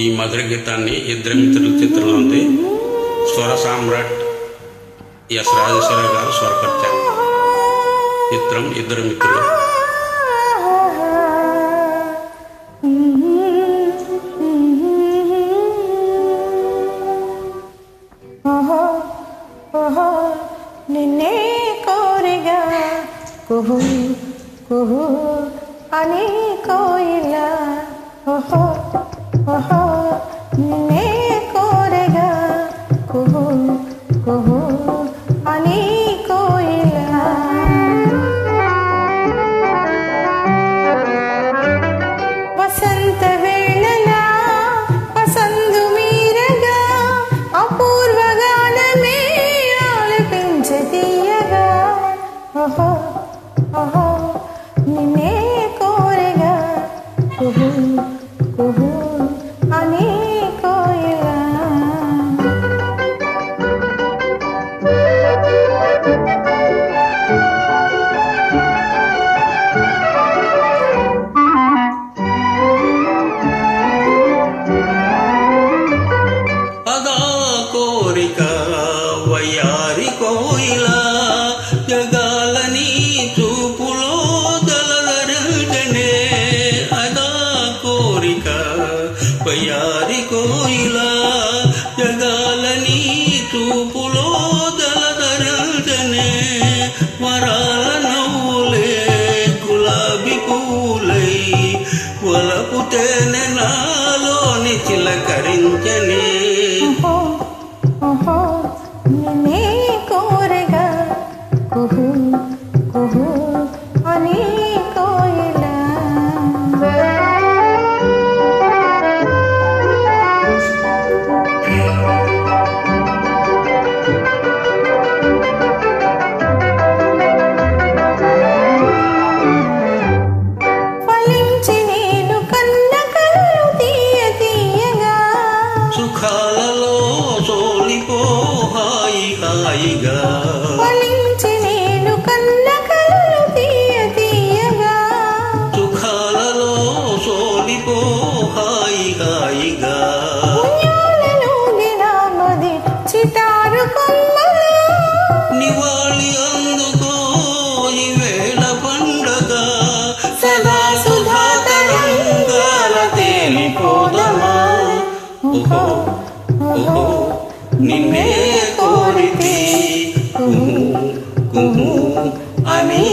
ఈ మధుర గీతాన్ని ఇద్దరు మిత్రుల చిత్రంలో ఉంది. స్వర సామ్రాట్ ఎస్ రాజేశ్వరరావు గారు స్వరపరిచారు. చిత్రం ఇద్దరు మిత్రులు. నిన్నే కోరిగా కుహు కుహు అని కోయిలా ఓహో ఓహో నిన్నే కోరిగా కుహు కుహు అని కోయిలా వసంత వేళలా వసందు మీరగా అపూర్వ గానమే ఆలపించదీయగా ఓహో ఓహో నిన్నే కోరిగా కుహు కుహు అని కోయిలా అదా కోరిక వయ్యారి కోయిలా జగాలని చూపులో దలదరగనే. అదా కోరిక వయ్యారి కోయిలా జగాలని చూపులో దలదరగనే. వరాల నవ్వులే గులాబీ పూలై వలపు తేనె నాలోని చిలకరించనే. నిన్నే కోరిగా కుహు కుహు అని కోయిలా ఫలించి నేను కన్న కలలు తీయ తీయగా సుఖాలలో సోలిపో హాయి హాయిగా. ఫలించి నేను కన్న కలలు తీయ తీయగా సుఖాలలో సోలిపో హాయి హాయిగా. పుణ్యాలను గిరామది చిటారు కొమ్మలు నివాళి అందుకో ఈవేళ పండగ. సదా సుధా తరంగాల తేలిపోదమా. ఓహో ఓహో నిన్నే కోరితే కుహు కుహు అని